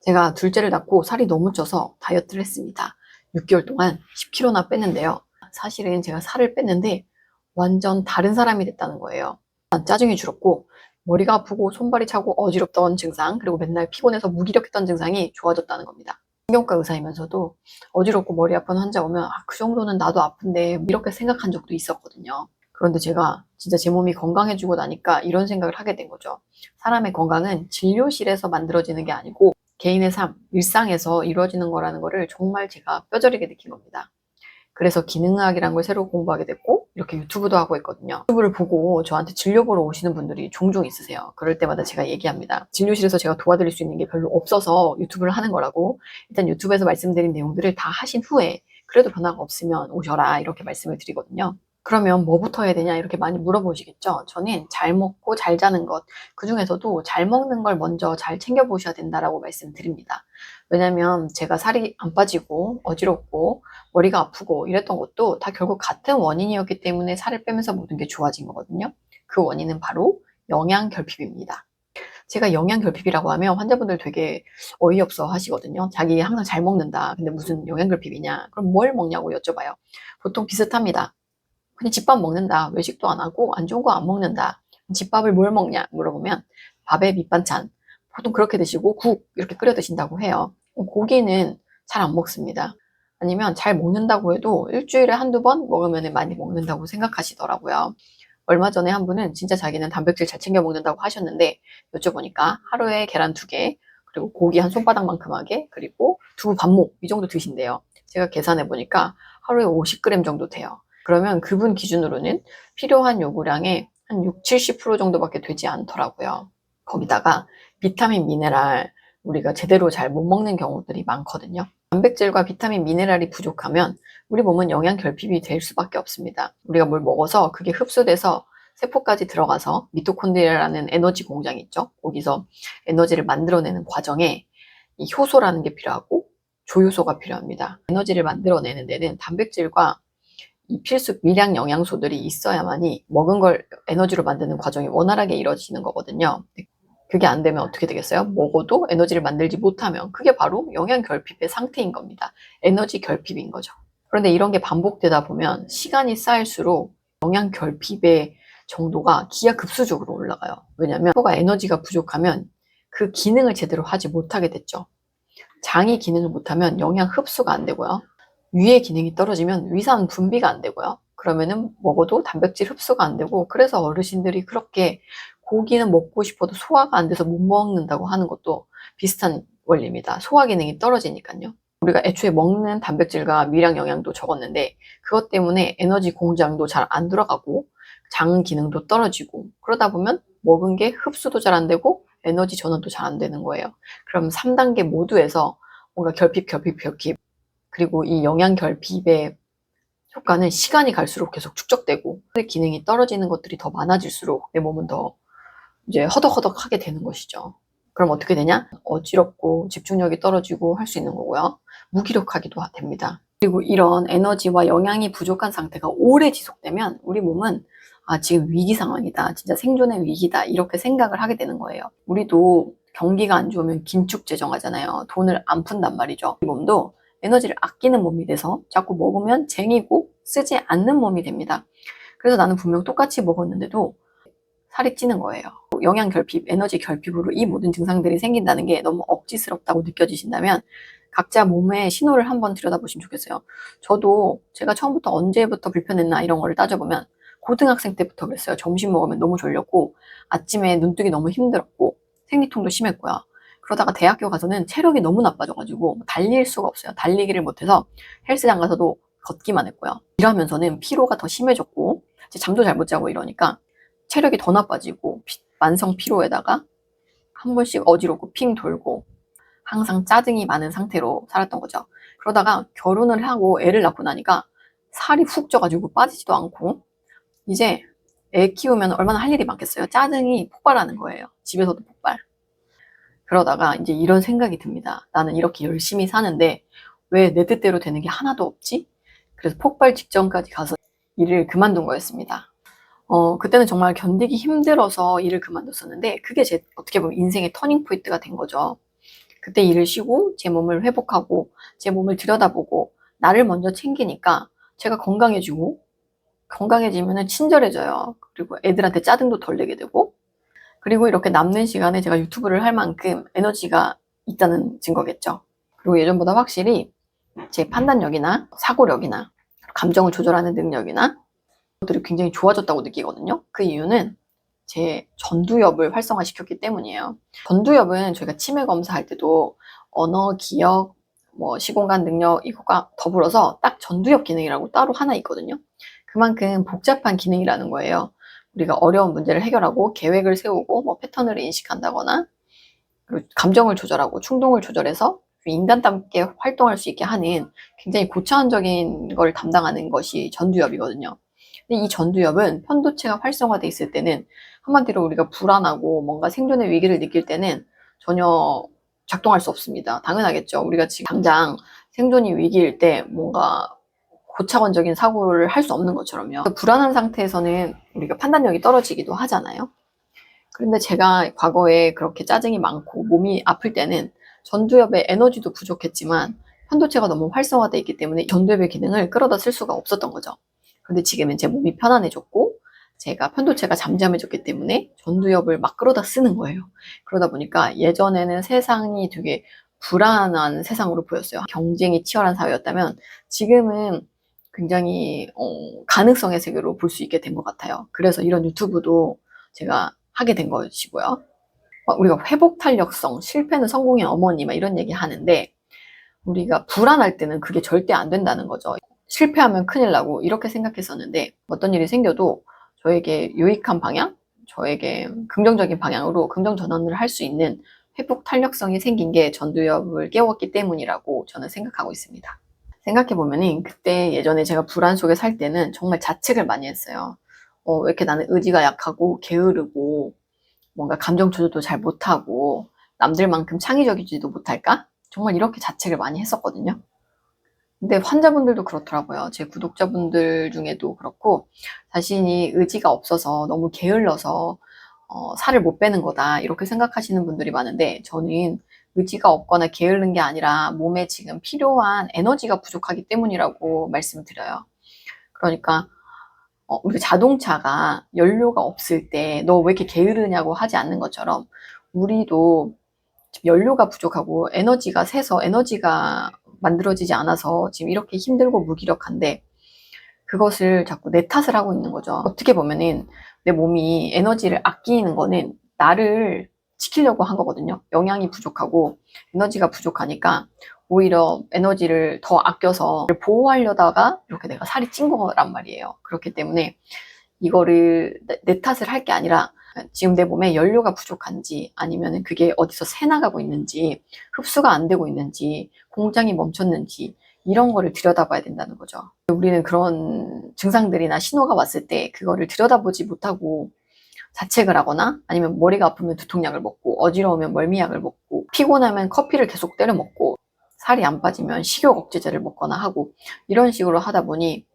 제가 둘째를 낳고 살이 너무 쪄서 다이어트를 했습니다. 6개월 동안 10kg나 뺐는데요. 사실은 제가 살을 뺐는데 완전 다른 사람이 됐다는 거예요. 짜증이 줄었고 머리가 아프고 손발이 차고 어지럽던 증상, 그리고 맨날 피곤해서 무기력했던 증상이 좋아졌다는 겁니다. 신경과 의사이면서도 어지럽고 머리 아픈 환자 오면 그 정도는 나도 아픈데 이렇게 생각한 적도 있었거든요. 그런데 제가 진짜 제 몸이 건강해지고 나니까 이런 생각을 하게 된 거죠. 사람의 건강은 진료실에서 만들어지는 게 아니고 개인의 삶, 일상에서 이루어지는 거라는 거를 정말 제가 뼈저리게 느낀 겁니다. 그래서 기능의학이라는 걸 새로 공부하게 됐고 이렇게 유튜브도 하고 있거든요. 유튜브를 보고 저한테 진료 보러 오시는 분들이 종종 있으세요. 그럴 때마다 제가 얘기합니다. 진료실에서 제가 도와드릴 수 있는 게 별로 없어서 유튜브를 하는 거라고, 일단 유튜브에서 말씀드린 내용들을 다 하신 후에 그래도 변화가 없으면 오셔라, 이렇게 말씀을 드리거든요. 그러면 뭐부터 해야 되냐 이렇게 많이 물어보시겠죠. 저는 잘 먹고 잘 자는 것, 그 중에서도 잘 먹는 걸 먼저 잘 챙겨보셔야 된다라고 말씀드립니다. 왜냐면 제가 살이 안 빠지고 어지럽고 머리가 아프고 이랬던 것도 다 결국 같은 원인이었기 때문에 살을 빼면서 모든 게 좋아진 거거든요. 그 원인은 바로 영양결핍입니다. 제가 영양결핍이라고 하면 환자분들 되게 어이없어 하시거든요. 자기 항상 잘 먹는다. 근데 무슨 영양결핍이냐? 그럼 뭘 먹냐고 여쭤봐요. 보통 비슷합니다. 그냥 집밥 먹는다. 외식도 안 하고 안 좋은 거 안 먹는다. 집밥을 뭘 먹냐 물어보면 밥에 밑반찬, 보통 그렇게 드시고 국 이렇게 끓여 드신다고 해요. 고기는 잘 안 먹습니다. 아니면 잘 먹는다고 해도 일주일에 한두 번 먹으면 많이 먹는다고 생각하시더라고요. 얼마 전에 한 분은 진짜 자기는 단백질 잘 챙겨 먹는다고 하셨는데 여쭤보니까 하루에 계란 2개, 그리고 고기 한 손바닥만큼 하게, 그리고 두부 반목 이 정도 드신대요. 제가 계산해 보니까 하루에 50g 정도 돼요. 그러면 그분 기준으로는 필요한 요구량의 한 6, 70% 정도밖에 되지 않더라고요. 거기다가 비타민, 미네랄 우리가 제대로 잘 못 먹는 경우들이 많거든요. 단백질과 비타민, 미네랄이 부족하면 우리 몸은 영양결핍이 될 수밖에 없습니다. 우리가 뭘 먹어서 그게 흡수돼서 세포까지 들어가서 미토콘드리아라는 에너지 공장이 있죠. 거기서 에너지를 만들어내는 과정에 이 효소라는 게 필요하고 조효소가 필요합니다. 에너지를 만들어내는 데는 단백질과 이 필수 미량 영양소들이 있어야만이 먹은 걸 에너지로 만드는 과정이 원활하게 이루어지는 거거든요. 그게 안 되면 어떻게 되겠어요? 먹어도 에너지를 만들지 못하면 그게 바로 영양결핍의 상태인 겁니다. 에너지 결핍인 거죠. 그런데 이런 게 반복되다 보면 시간이 쌓일수록 영양결핍의 정도가 기하급수적으로 올라가요. 왜냐하면 뼈가 에너지가 부족하면 그 기능을 제대로 하지 못하게 됐죠. 장이 기능을 못하면 영양 흡수가 안 되고요. 위의 기능이 떨어지면 위산 분비가 안 되고요. 그러면은 먹어도 단백질 흡수가 안 되고, 그래서 어르신들이 그렇게 고기는 먹고 싶어도 소화가 안 돼서 못 먹는다고 하는 것도 비슷한 원리입니다. 소화 기능이 떨어지니까요. 우리가 애초에 먹는 단백질과 미량 영양도 적었는데 그것 때문에 에너지 공장도 잘 안 들어가고 장 기능도 떨어지고, 그러다 보면 먹은 게 흡수도 잘 안 되고 에너지 전원도 잘 안 되는 거예요. 그럼 3단계 모두에서 뭔가 결핍, 그리고 이 영양결핍의 효과는 시간이 갈수록 계속 축적되고 기능이 떨어지는 것들이 더 많아질수록 내 몸은 더 이제 허덕허덕하게 되는 것이죠. 그럼 어떻게 되냐? 어지럽고 집중력이 떨어지고 할 수 있는 거고요. 무기력하기도 됩니다. 그리고 이런 에너지와 영양이 부족한 상태가 오래 지속되면 우리 몸은 지금 위기 상황이다. 진짜 생존의 위기다. 이렇게 생각을 하게 되는 거예요. 우리도 경기가 안 좋으면 긴축재정하잖아요. 돈을 안 푼단 말이죠. 우리 몸도 에너지를 아끼는 몸이 돼서 자꾸 먹으면 쟁이고 쓰지 않는 몸이 됩니다. 그래서 나는 분명 똑같이 먹었는데도 살이 찌는 거예요. 영양결핍, 에너지 결핍으로 이 모든 증상들이 생긴다는 게 너무 억지스럽다고 느껴지신다면 각자 몸의 신호를 한번 들여다보시면 좋겠어요. 저도 제가 처음부터 언제부터 불편했나 이런 거를 따져보면 고등학생 때부터 그랬어요. 점심 먹으면 너무 졸렸고 아침에 눈뜨기 너무 힘들었고 생리통도 심했고요. 그러다가 대학교 가서는 체력이 너무 나빠져가지고 달릴 수가 없어요. 달리기를 못해서 헬스장 가서도 걷기만 했고요. 일하면서는 피로가 더 심해졌고 잠도 잘 못 자고 이러니까 체력이 더 나빠지고 만성 피로에다가 한 번씩 어지럽고 핑 돌고 항상 짜증이 많은 상태로 살았던 거죠. 그러다가 결혼을 하고 애를 낳고 나니까 살이 훅 쪄가지고 빠지지도 않고, 이제 애 키우면 얼마나 할 일이 많겠어요. 짜증이 폭발하는 거예요. 집에서도 폭발. 그러다가 이제 이런 생각이 듭니다. 나는 이렇게 열심히 사는데 왜 내 뜻대로 되는 게 하나도 없지? 그래서 폭발 직전까지 가서 일을 그만둔 거였습니다. 그때는 정말 견디기 힘들어서 일을 그만뒀었는데 그게 제 어떻게 보면 인생의 터닝 포인트가 된 거죠. 그때 일을 쉬고 제 몸을 회복하고 제 몸을 들여다보고 나를 먼저 챙기니까 제가 건강해지고, 건강해지면 친절해져요. 그리고 애들한테 짜증도 덜 내게 되고, 그리고 이렇게 남는 시간에 제가 유튜브를 할 만큼 에너지가 있다는 증거겠죠. 그리고 예전보다 확실히 제 판단력이나 사고력이나 감정을 조절하는 능력이나 것들이 굉장히 좋아졌다고 느끼거든요. 그 이유는 제 전두엽을 활성화시켰기 때문이에요. 전두엽은 저희가 치매 검사할 때도 언어, 기억, 시공간 능력 이거가 더불어서 딱 전두엽 기능이라고 따로 하나 있거든요. 그만큼 복잡한 기능이라는 거예요. 우리가 어려운 문제를 해결하고 계획을 세우고 패턴을 인식한다거나, 그리고 감정을 조절하고 충동을 조절해서 인간답게 활동할 수 있게 하는 굉장히 고차원적인 걸 담당하는 것이 전두엽이거든요. 근데 이 전두엽은 편도체가 활성화돼 있을 때는, 한마디로 우리가 불안하고 뭔가 생존의 위기를 느낄 때는 전혀 작동할 수 없습니다. 당연하겠죠. 우리가 지금 당장 생존이 위기일 때 뭔가 고차원적인 사고를 할 수 없는 것처럼요. 불안한 상태에서는 우리가 판단력이 떨어지기도 하잖아요. 그런데 제가 과거에 그렇게 짜증이 많고 몸이 아플 때는 전두엽의 에너지도 부족했지만 편도체가 너무 활성화되어 있기 때문에 전두엽의 기능을 끌어다 쓸 수가 없었던 거죠. 그런데 지금은 제 몸이 편안해졌고 제가 편도체가 잠잠해졌기 때문에 전두엽을 막 끌어다 쓰는 거예요. 그러다 보니까 예전에는 세상이 되게 불안한 세상으로 보였어요. 경쟁이 치열한 사회였다면 지금은 굉장히 가능성의 세계로 볼 수 있게 된 것 같아요. 그래서 이런 유튜브도 제가 하게 된 것이고요. 우리가 회복 탄력성, 실패는 성공의 어머니 막 이런 얘기 하는데, 우리가 불안할 때는 그게 절대 안 된다는 거죠. 실패하면 큰일 나고 이렇게 생각했었는데, 어떤 일이 생겨도 저에게 유익한 방향, 저에게 긍정적인 방향으로 긍정 전환을 할 수 있는 회복 탄력성이 생긴 게 전두엽을 깨웠기 때문이라고 저는 생각하고 있습니다. 생각해보면 그때 예전에 제가 불안 속에 살 때는 정말 자책을 많이 했어요. 왜 이렇게 나는 의지가 약하고 게으르고 뭔가 감정 조절도 잘 못하고 남들만큼 창의적이지도 못할까? 정말 이렇게 자책을 많이 했었거든요. 근데 환자분들도 그렇더라고요. 제 구독자분들 중에도 그렇고, 자신이 의지가 없어서 너무 게을러서 살을 못 빼는 거다 이렇게 생각하시는 분들이 많은데, 저는 의지가 없거나 게으른 게 아니라 몸에 지금 필요한 에너지가 부족하기 때문이라고 말씀을 드려요. 그러니까 우리 자동차가 연료가 없을 때 너 왜 이렇게 게으르냐고 하지 않는 것처럼, 우리도 지금 연료가 부족하고 에너지가 새서 에너지가 만들어지지 않아서 지금 이렇게 힘들고 무기력한데, 그것을 자꾸 내 탓을 하고 있는 거죠. 어떻게 보면은 내 몸이 에너지를 아끼는 거는 나를 지키려고 한 거거든요. 영양이 부족하고 에너지가 부족하니까 오히려 에너지를 더 아껴서 보호하려다가 이렇게 내가 살이 찐 거란 말이에요. 그렇기 때문에 이거를 내 탓을 할 게 아니라, 지금 내 몸에 연료가 부족한지, 아니면 그게 어디서 새나가고 있는지, 흡수가 안 되고 있는지, 공장이 멈췄는지, 이런 거를 들여다봐야 된다는 거죠. 우리는 그런 증상들이나 신호가 왔을 때 그거를 들여다보지 못하고 자책을 하거나, 아니면 머리가 아프면 두통약을 먹고, 어지러우면 멀미약을 먹고, 피곤하면 커피를 계속 때려 먹고, 살이 안 빠지면 식욕 억제제를 먹거나 하고, 이런 식으로 하다 보니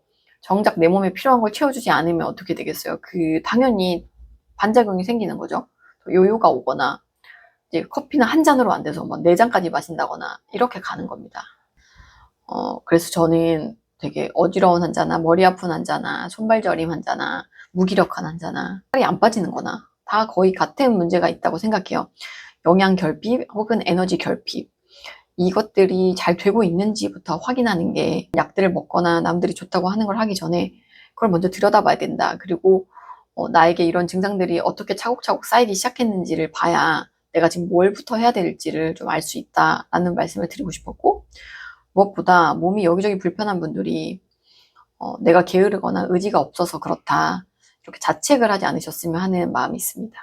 정작 내 몸에 필요한 걸 채워주지 않으면 어떻게 되겠어요? 당연히 반작용이 생기는 거죠. 요요가 오거나, 이제 커피는 한 잔으로 안 돼서 네 잔까지 마신다거나 이렇게 가는 겁니다. 그래서 저는 되게 어지러운 환자나 머리 아픈 환자나 손발 저림 환자나 무기력한 환자나 살이 안 빠지는 거나 다 거의 같은 문제가 있다고 생각해요. 영양 결핍 혹은 에너지 결핍, 이것들이 잘 되고 있는지부터 확인하는 게, 약들을 먹거나 남들이 좋다고 하는 걸 하기 전에 그걸 먼저 들여다봐야 된다. 그리고 나에게 이런 증상들이 어떻게 차곡차곡 쌓이기 시작했는지를 봐야 내가 지금 뭘부터 해야 될지를 좀 알 수 있다라는 말씀을 드리고 싶었고, 무엇보다 몸이 여기저기 불편한 분들이 내가 게으르거나 의지가 없어서 그렇다 이렇게 자책을 하지 않으셨으면 하는 마음이 있습니다.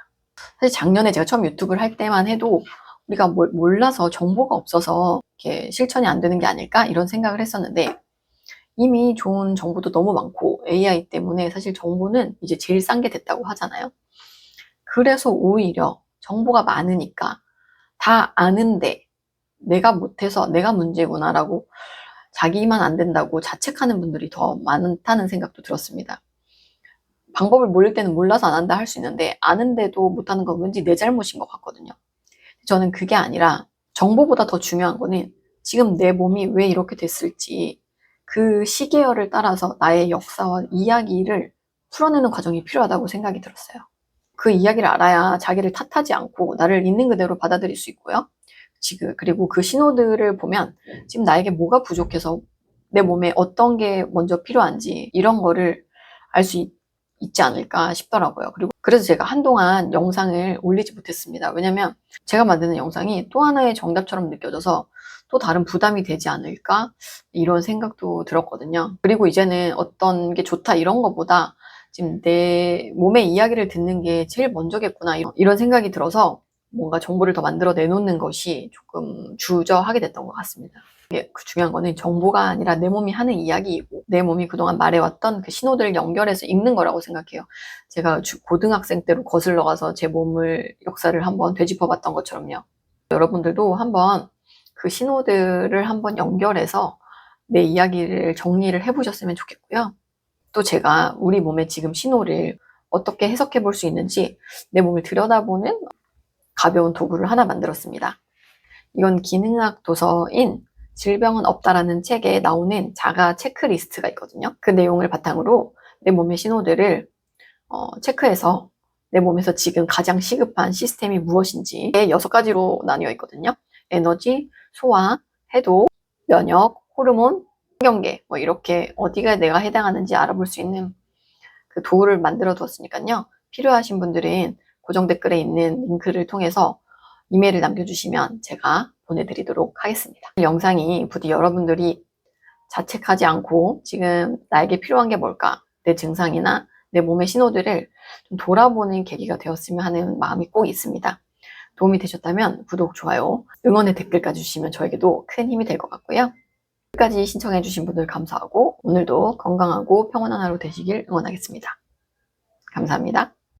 사실 작년에 제가 처음 유튜브를 할 때만 해도 우리가 몰라서, 정보가 없어서 이렇게 실천이 안 되는 게 아닐까 이런 생각을 했었는데, 이미 좋은 정보도 너무 많고 AI 때문에 사실 정보는 이제 제일 싼 게 됐다고 하잖아요. 그래서 오히려 정보가 많으니까 다 아는데 내가 못해서 내가 문제구나라고, 자기만 안 된다고 자책하는 분들이 더 많다는 생각도 들었습니다. 방법을 모를 때는 몰라서 안 한다 할 수 있는데, 아는데도 못하는 건 왠지 내 잘못인 것 같거든요. 저는 그게 아니라 정보보다 더 중요한 거는 지금 내 몸이 왜 이렇게 됐을지 그 시계열을 따라서 나의 역사와 이야기를 풀어내는 과정이 필요하다고 생각이 들었어요. 그 이야기를 알아야 자기를 탓하지 않고 나를 있는 그대로 받아들일 수 있고요. 그리고 그 신호들을 보면 지금 나에게 뭐가 부족해서 내 몸에 어떤 게 먼저 필요한지 이런 거를 알 수 있지 않을까 싶더라고요. 그래서 제가 한동안 영상을 올리지 못했습니다. 왜냐면 제가 만드는 영상이 또 하나의 정답처럼 느껴져서 또 다른 부담이 되지 않을까 이런 생각도 들었거든요. 그리고 이제는 어떤 게 좋다 이런 거보다 지금 내 몸의 이야기를 듣는 게 제일 먼저겠구나 이런 생각이 들어서 뭔가 정보를 더 만들어 내놓는 것이 조금 주저하게 됐던 것 같습니다. 그 중요한 거는 정보가 아니라 내 몸이 하는 이야기이고 내 몸이 그동안 말해왔던 그 신호들을 연결해서 읽는 거라고 생각해요. 제가 고등학생 때로 거슬러 가서 제 몸을 역사를 한번 되짚어 봤던 것처럼요. 여러분들도 한번 그 신호들을 한번 연결해서 내 이야기를 정리를 해보셨으면 좋겠고요. 또 제가 우리 몸의 지금 신호를 어떻게 해석해 볼 수 있는지 내 몸을 들여다보는 가벼운 도구를 하나 만들었습니다. 이건 기능학 도서인 질병은 없다라는 책에 나오는 자가 체크리스트가 있거든요. 그 내용을 바탕으로 내 몸의 신호들을 체크해서 내 몸에서 지금 가장 시급한 시스템이 무엇인지 6가지로 나뉘어 있거든요. 에너지, 소화, 해독, 면역, 호르몬, 신경계 이렇게 어디가 내가 해당하는지 알아볼 수 있는 그 도구를 만들어 두었으니까요. 필요하신 분들은 고정 댓글에 있는 링크를 통해서 이메일을 남겨주시면 제가 보내드리도록 하겠습니다. 영상이 부디 여러분들이 자책하지 않고 지금 나에게 필요한 게 뭘까? 내 증상이나 내 몸의 신호들을 좀 돌아보는 계기가 되었으면 하는 마음이 꼭 있습니다. 도움이 되셨다면 구독, 좋아요, 응원의 댓글까지 주시면 저에게도 큰 힘이 될 것 같고요. 끝까지 신청해주신 분들 감사하고 오늘도 건강하고 평온한 하루 되시길 응원하겠습니다. 감사합니다.